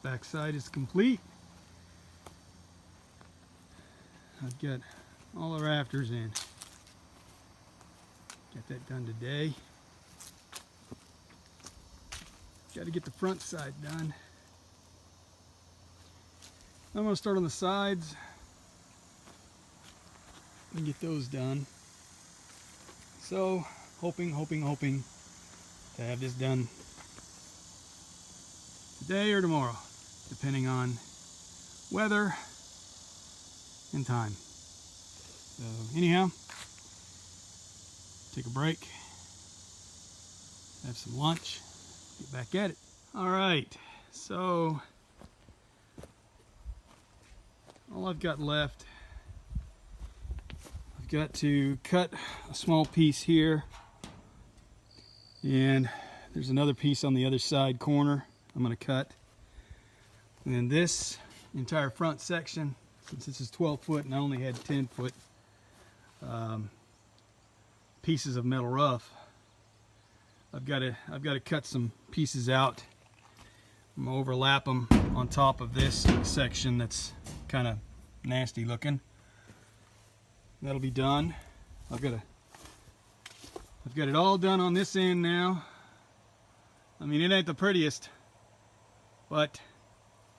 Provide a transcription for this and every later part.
Back side is complete. I've got all the rafters in. Got that done today. Got to get the front side done. I'm going to start on the sides and get those done. So, hoping to have this done today or tomorrow, depending on weather and time. So, anyhow, take a break, have some lunch, get back at it. All right, so all I've got left, I've got to cut a small piece here, and there's another piece on the other side corner I'm going to cut. And then this entire front section, since this is 12 foot and I only had 10 foot pieces of metal rough, I've got to cut some pieces out. I'm going to overlap them on top of this section that's kind of nasty looking. That'll be done. I've got it all done on this end now. I mean, it ain't the prettiest, but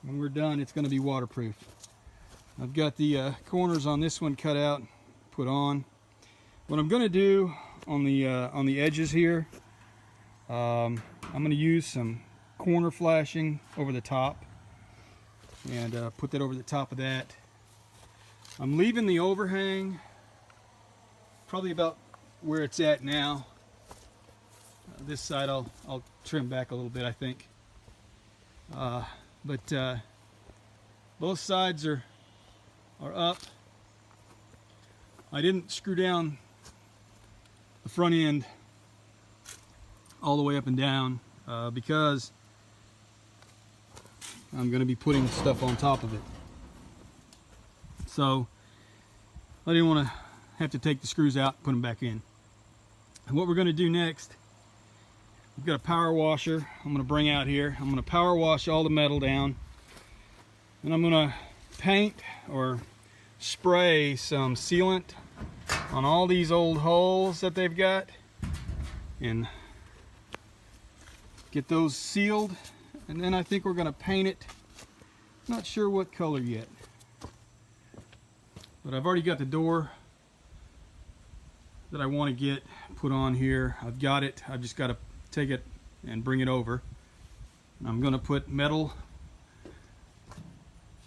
when we're done, it's going to be waterproof. I've got the corners on this one cut out, put on. What I'm going to do on the edges here, I'm going to use some corner flashing over the top and put that over the top of that. I'm leaving the overhang probably about where it's at now. This side I'll trim back a little bit, I think. But both sides are up. I didn't screw down the front end all the way up and down because I'm going to be putting stuff on top of it. So I didn't want to have to take the screws out and put them back in. And what we're going to do next, we've got a power washer I'm going to bring out here. I'm going to power wash all the metal down, and I'm going to paint or spray some sealant on all these old holes that they've got and get those sealed. And then I think we're going to paint it. Not sure what color yet, but I've already got the door that I want to get put on here. I've got it. I've just got to take it and bring it over. And I'm going to put metal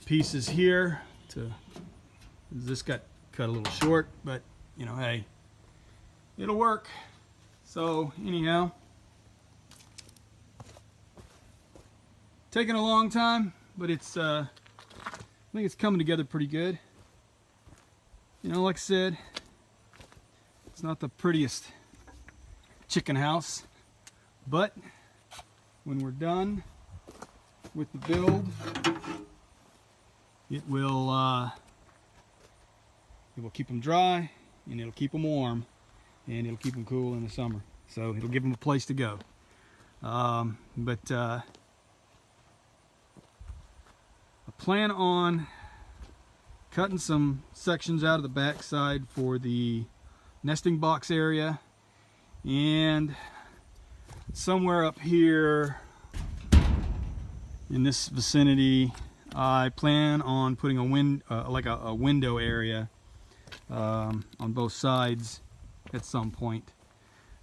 pieces here to, this got cut a little short, but you know, hey, it'll work. So anyhow, taking a long time, but it's I think it's coming together pretty good. You know, like I said, it's not the prettiest chicken house, but when we're done with the build, it will keep them dry, and it'll keep them warm, and it'll keep them cool in the summer. So it'll give them a place to go. I plan on cutting some sections out of the back side for the nesting box area, and somewhere up here in this vicinity I plan on putting a window area on both sides at some point.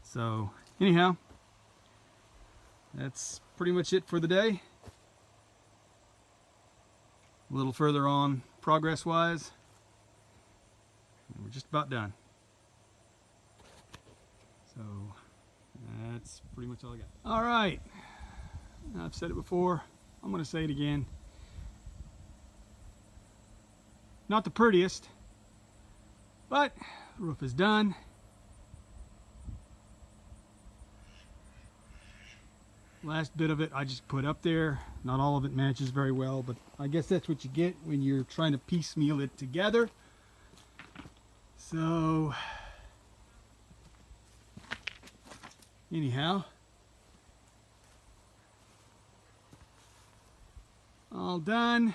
So anyhow, that's pretty much it for the day. A little further on progress wise, we're just about done. So that's pretty much all I got. All right, I've said it before, I'm going to say it again. Not the prettiest, but the roof is done. Last bit of it I just put up there. Not all of it matches very well, but I guess that's what you get when you're trying to piecemeal it together. So anyhow, all done.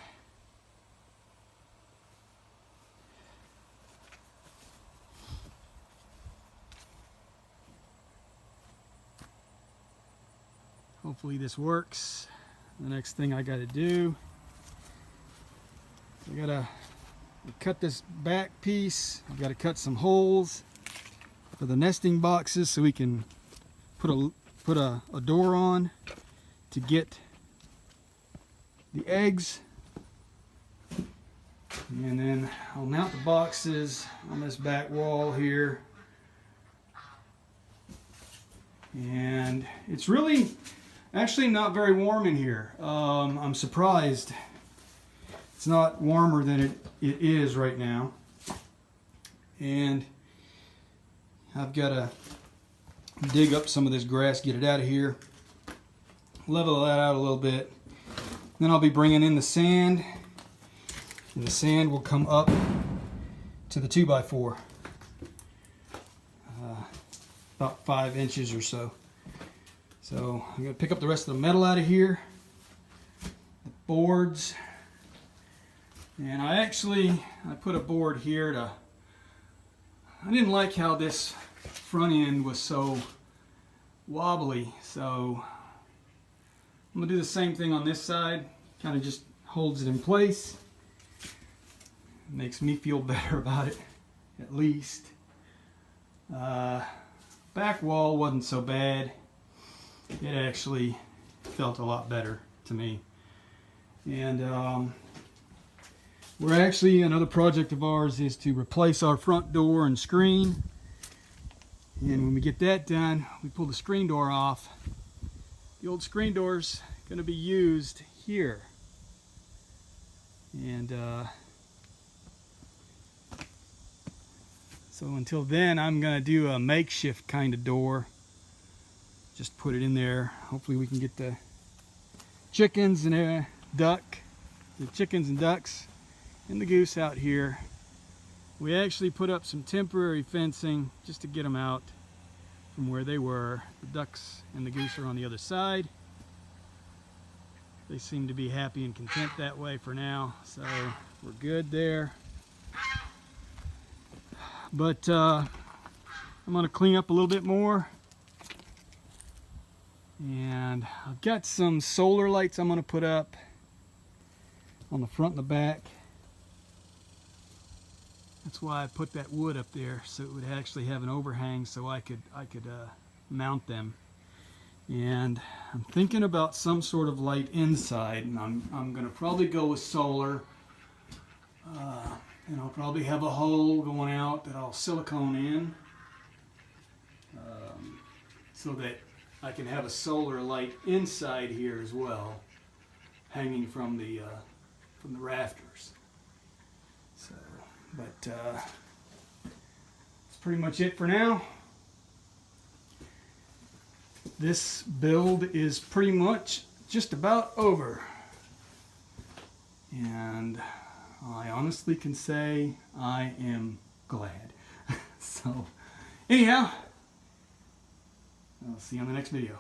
Hopefully this works. The next thing I got to do, I got to cut this back piece. I've got to cut some holes for the nesting boxes so we can put a door on to get the eggs. And then I'll mount the boxes on this back wall here. And it's really actually not very warm in here. I'm surprised it's not warmer than it is right now. And I've got to dig up some of this grass, get it out of here, level that out a little bit. Then I'll be bringing in the sand, and the sand will come up to the 2x4, about 5 inches or so. So I'm going to pick up the rest of the metal out of here, the boards, and I put a board here to, I didn't like how this front end was so wobbly, so I'm going to do the same thing on this side, kind of just holds it in place. Makes me feel better about it, at least. Back wall wasn't so bad. It actually felt a lot better to me. And we're actually, another project of ours is to replace our front door and screen. And when we get that done, we pull the screen door off. The old screen door's going to be used here. And so until then, I'm going to do a makeshift kind of door. Just put it in there. Hopefully we can get the chickens and the chickens and ducks and the goose out here. We actually put up some temporary fencing just to get them out from where they were. The ducks and the goose are on the other side. They seem to be happy and content that way for now, so we're good there. But I'm going to clean up a little bit more. And I've got some solar lights I'm going to put up on the front and the back. That's why I put that wood up there, so it would actually have an overhang so I could mount them. And I'm thinking about some sort of light inside, and I'm going to probably go with solar. And I'll probably have a hole going out that I'll silicone in, so that I can have a solar light inside here as well, hanging from the rafters. So, but that's pretty much it for now. This build is pretty much just about over, and I honestly can say I am glad. So anyhow, I'll see you on the next video.